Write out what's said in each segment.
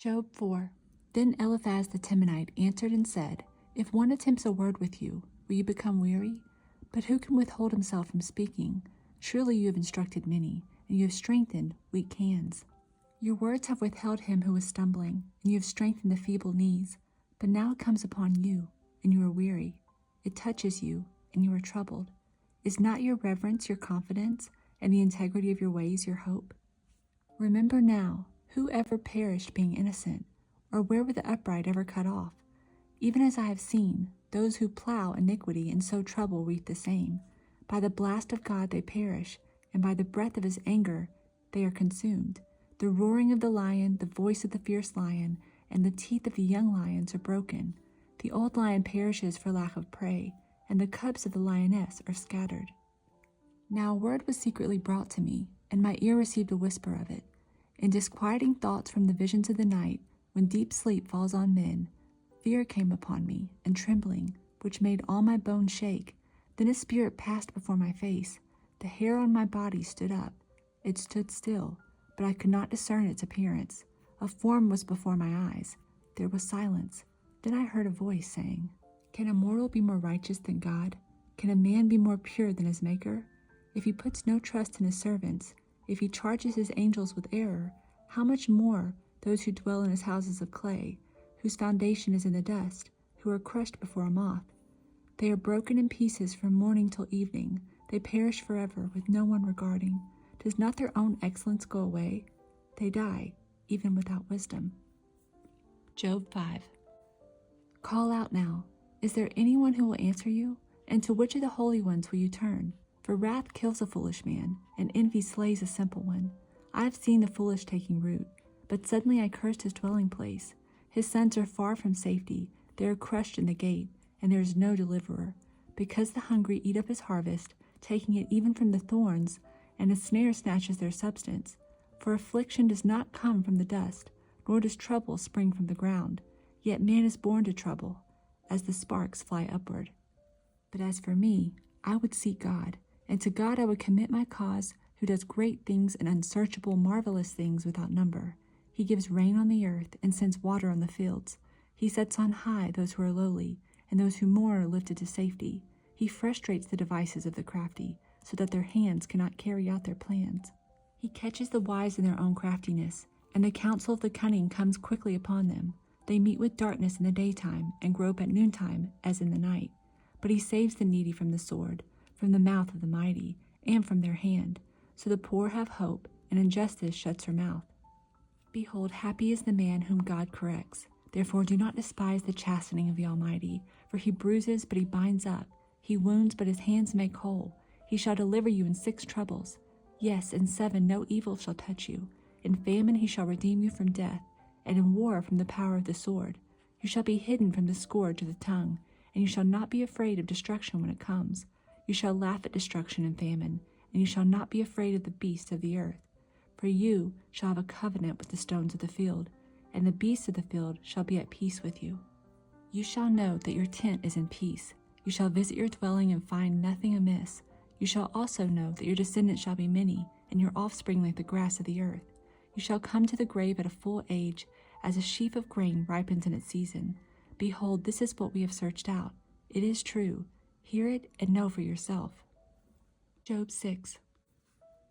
Job 4. Then Eliphaz the Temanite answered and said, If one attempts a word with you, will you become weary? But who can withhold himself from speaking? Surely you have instructed many, and you have strengthened weak hands. Your words have withheld him who was stumbling, and you have strengthened the feeble knees. But now it comes upon you, and you are weary. It touches you, and you are troubled. Is not your reverence your confidence, and the integrity of your ways your hope? Remember now, who ever perished being innocent, or where were the upright ever cut off? Even as I have seen, those who plow iniquity and sow trouble reap the same. By the blast of God they perish, and by the breath of his anger they are consumed. The roaring of the lion, the voice of the fierce lion, and the teeth of the young lions are broken. The old lion perishes for lack of prey, and the cubs of the lioness are scattered. Now a word was secretly brought to me, and my ear received a whisper of it. In disquieting thoughts from the visions of the night, when deep sleep falls on men, fear came upon me, and trembling, which made all my bones shake. Then a spirit passed before my face. The hair on my body stood up. It stood still, but I could not discern its appearance. A form was before my eyes. There was silence. Then I heard a voice saying, Can a mortal be more righteous than God? Can a man be more pure than his Maker? If he puts no trust in his servants, if he charges his angels with error, how much more those who dwell in his houses of clay, whose foundation is in the dust, who are crushed before a moth? They are broken in pieces from morning till evening. They perish forever, with no one regarding. Does not their own excellence go away? They die, even without wisdom. Job 5. Call out now. Is there anyone who will answer you? And to which of the holy ones will you turn? For wrath kills a foolish man, and envy slays a simple one. I have seen the foolish taking root, but suddenly I cursed his dwelling place. His sons are far from safety. They are crushed in the gate, and there is no deliverer. Because the hungry eat up his harvest, taking it even from the thorns, and a snare snatches their substance. For affliction does not come from the dust, nor does trouble spring from the ground. Yet man is born to trouble, as the sparks fly upward. But as for me, I would seek God, and to God I would commit my cause, who does great things and unsearchable, marvelous things without number. He gives rain on the earth and sends water on the fields. He sets on high those who are lowly, and those who mourn are lifted to safety. He frustrates the devices of the crafty, so that their hands cannot carry out their plans. He catches the wise in their own craftiness, and the counsel of the cunning comes quickly upon them. They meet with darkness in the daytime, and grope at noontime as in the night. But he saves the needy from the sword, from the mouth of the mighty, and from their hand. So the poor have hope, and injustice shuts her mouth. Behold, happy is the man whom God corrects. Therefore do not despise the chastening of the Almighty, for he bruises, but he binds up. He wounds, but his hands make whole. He shall deliver you in 6 troubles. Yes, in 7 no evil shall touch you. In famine he shall redeem you from death, and in war from the power of the sword. You shall be hidden from the scourge of the tongue, and you shall not be afraid of destruction when it comes. You shall laugh at destruction and famine, and you shall not be afraid of the beasts of the earth. For you shall have a covenant with the stones of the field, and the beasts of the field shall be at peace with you. You shall know that your tent is in peace. You shall visit your dwelling and find nothing amiss. You shall also know that your descendants shall be many, and your offspring like the grass of the earth. You shall come to the grave at a full age, as a sheaf of grain ripens in its season. Behold, this is what we have searched out. It is true. Hear it and know for yourself. Job 6.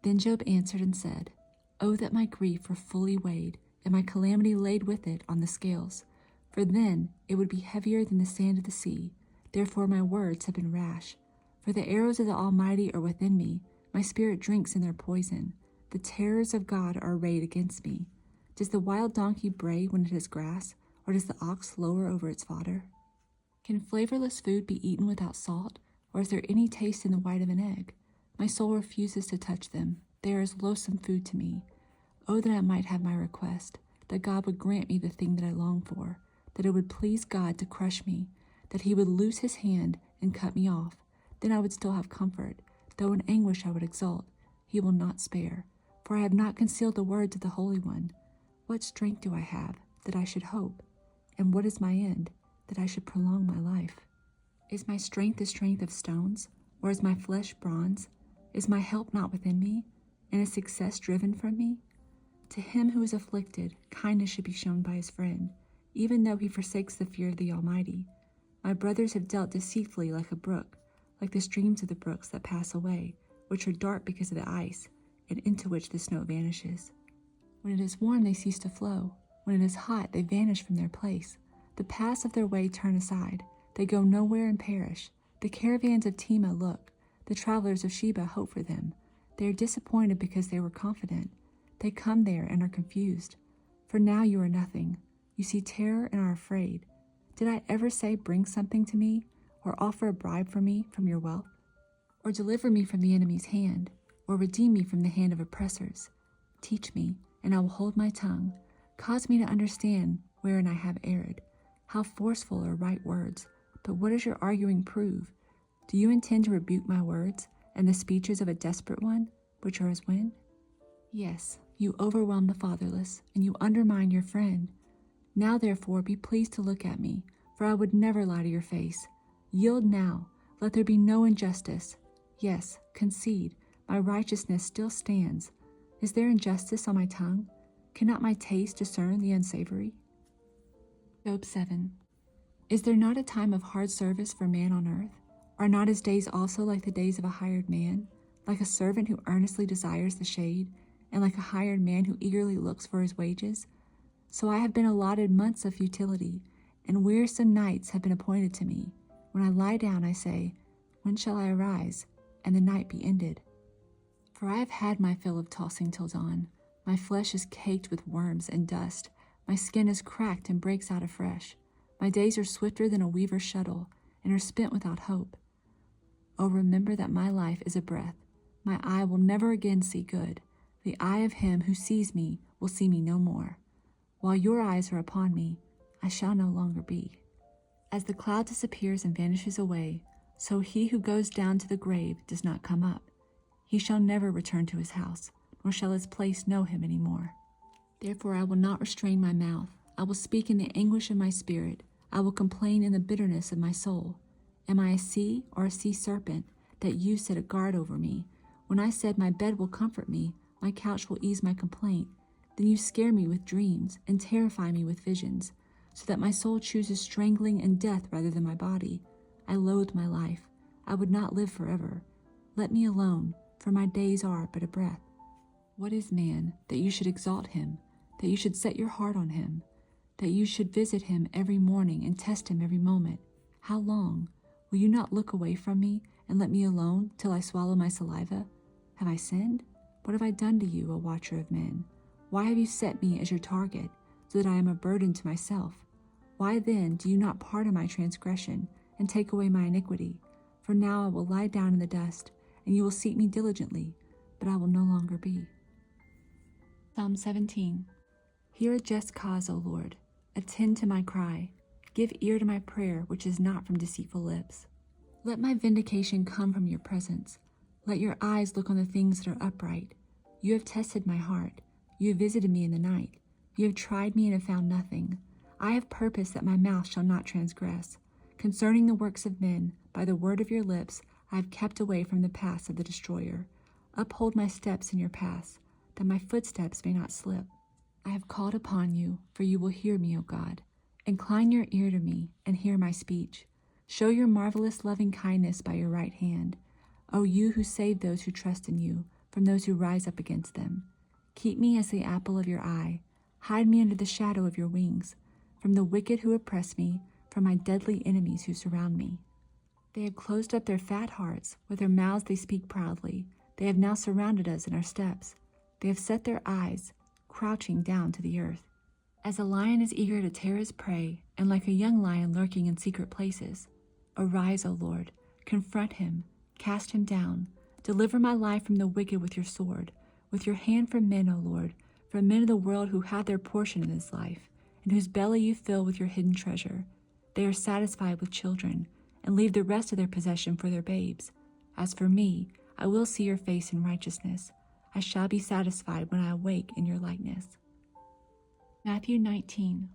Then Job answered and said, Oh, that my grief were fully weighed, and my calamity laid with it on the scales. For then it would be heavier than the sand of the sea. Therefore my words have been rash. For the arrows of the Almighty are within me. My spirit drinks in their poison. The terrors of God are arrayed against me. Does the wild donkey bray when it has grass, or does the ox lower over its fodder? Can flavorless food be eaten without salt, or is there any taste in the white of an egg? My soul refuses to touch them. They are as loathsome food to me. Oh, that I might have my request, that God would grant me the thing that I long for, that it would please God to crush me, that he would loose his hand and cut me off. Then I would still have comfort, though in anguish I would exult. He will not spare, for I have not concealed the words of the Holy One. What strength do I have, that I should hope? And what is my end, that I should prolong my life? Is my strength the strength of stones, or is my flesh bronze? Is my help not within me, and is success driven from me? To him who is afflicted, kindness should be shown by his friend, even though he forsakes the fear of the Almighty. My brothers have dealt deceitfully like a brook, like the streams of the brooks that pass away, which are dark because of the ice, and into which the snow vanishes. When it is warm, they cease to flow. When it is hot, they vanish from their place. The paths of their way turn aside. They go nowhere and perish. The caravans of Tema look. The travelers of Sheba hope for them. They are disappointed because they were confident. They come there and are confused. For now you are nothing. You see terror and are afraid. Did I ever say, bring something to me, or offer a bribe for me from your wealth? Or deliver me from the enemy's hand, or redeem me from the hand of oppressors? Teach me, and I will hold my tongue. Cause me to understand wherein I have erred. How forceful are right words, but what does your arguing prove? Do you intend to rebuke my words, and the speeches of a desperate one, which are as wind? Yes, you overwhelm the fatherless, and you undermine your friend. Now therefore be pleased to look at me, for I would never lie to your face. Yield now, let there be no injustice. Yes, concede, my righteousness still stands. Is there injustice on my tongue? Cannot my taste discern the unsavory? Job 7. Is there not a time of hard service for man on earth? Are not his days also like the days of a hired man, like a servant who earnestly desires the shade, and like a hired man who eagerly looks for his wages? So I have been allotted months of futility, and wearisome nights have been appointed to me. When I lie down, I say, when shall I arise, and the night be ended? For I have had my fill of tossing till dawn. My flesh is caked with worms and dust. My skin is cracked and breaks out afresh. My days are swifter than a weaver's shuttle, and are spent without hope. Oh, remember that my life is a breath. My eye will never again see good. The eye of him who sees me will see me no more. While your eyes are upon me, I shall no longer be. As the cloud disappears and vanishes away, so he who goes down to the grave does not come up. He shall never return to his house, nor shall his place know him any more. Therefore I will not restrain my mouth. I will speak in the anguish of my spirit. I will complain in the bitterness of my soul. Am I a sea or a sea serpent, that you set a guard over me? When I said, my bed will comfort me, my couch will ease my complaint, then you scare me with dreams and terrify me with visions, so that my soul chooses strangling and death rather than my body. I loathe my life. I would not live forever. Let me alone, for my days are but a breath. What is man, that you should exalt him, that you should set your heart on him, that you should visit him every morning and test him every moment? How long? Will you not look away from me and let me alone till I swallow my saliva? Have I sinned? What have I done to you, O watcher of men? Why have you set me as your target, so that I am a burden to myself? Why then do you not pardon my transgression and take away my iniquity? For now I will lie down in the dust, and you will seek me diligently, but I will no longer be. Psalm 17. Hear a just cause, O Lord. Attend to my cry. Give ear to my prayer, which is not from deceitful lips. Let my vindication come from your presence. Let your eyes look on the things that are upright. You have tested my heart. You have visited me in the night. You have tried me and have found nothing. I have purposed that my mouth shall not transgress. Concerning the works of men, by the word of your lips, I have kept away from the paths of the destroyer. Uphold my steps in your paths, that my footsteps may not slip. I have called upon you, for you will hear me, O God. Incline your ear to me, and hear my speech. Show your marvelous loving kindness by your right hand. O you who save those who trust in you, from those who rise up against them. Keep me as the apple of your eye. Hide me under the shadow of your wings, from the wicked who oppress me, from my deadly enemies who surround me. They have closed up their fat hearts. With their mouths they speak proudly. They have now surrounded us in our steps. They have set their eyes, crouching down to the earth. As a lion is eager to tear his prey, and like a young lion lurking in secret places. Arise, O Lord, confront him, cast him down. Deliver my life from the wicked with your sword, with your hand from men, O Lord, from men of the world who have their portion in this life, and whose belly you fill with your hidden treasure. They are satisfied with children, and leave the rest of their possession for their babes. As for me, I will see your face in righteousness. I shall be satisfied when I awake in your likeness. Matthew 19.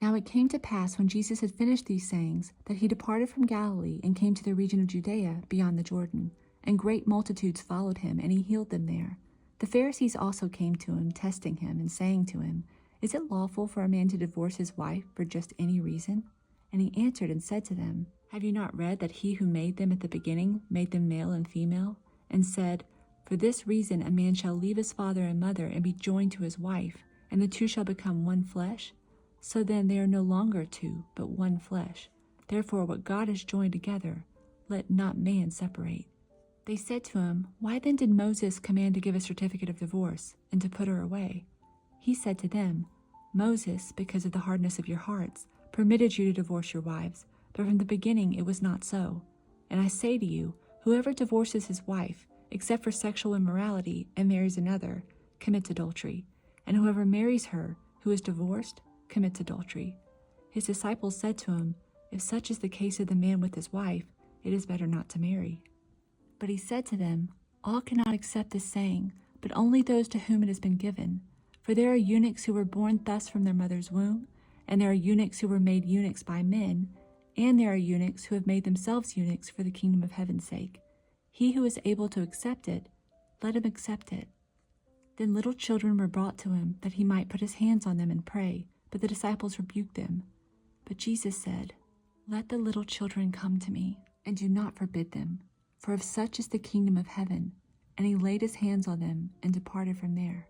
Now it came to pass when Jesus had finished these sayings, that he departed from Galilee and came to the region of Judea beyond the Jordan. And great multitudes followed him, and he healed them there. The Pharisees also came to him, testing him, and saying to him, "Is it lawful for a man to divorce his wife for just any reason?" And he answered and said to them, "Have you not read that he who made them at the beginning made them male and female, and said, 'For this reason a man shall leave his father and mother and be joined to his wife, and the two shall become one flesh'? So then they are no longer two, but one flesh. Therefore what God has joined together, let not man separate." They said to him, "Why then did Moses command to give a certificate of divorce, and to put her away?" He said to them, "Moses, because of the hardness of your hearts, permitted you to divorce your wives, but from the beginning it was not so. And I say to you, whoever divorces his wife, except for sexual immorality, and marries another, commits adultery. And whoever marries her, who is divorced, commits adultery." His disciples said to him, "If such is the case of the man with his wife, it is better not to marry." But he said to them, "All cannot accept this saying, but only those to whom it has been given. For there are eunuchs who were born thus from their mother's womb, and there are eunuchs who were made eunuchs by men, and there are eunuchs who have made themselves eunuchs for the kingdom of heaven's sake. He who is able to accept it, let him accept it." Then little children were brought to him, that he might put his hands on them and pray, but the disciples rebuked them. But Jesus said, "Let the little children come to me, and do not forbid them, for of such is the kingdom of heaven." And he laid his hands on them and departed from there.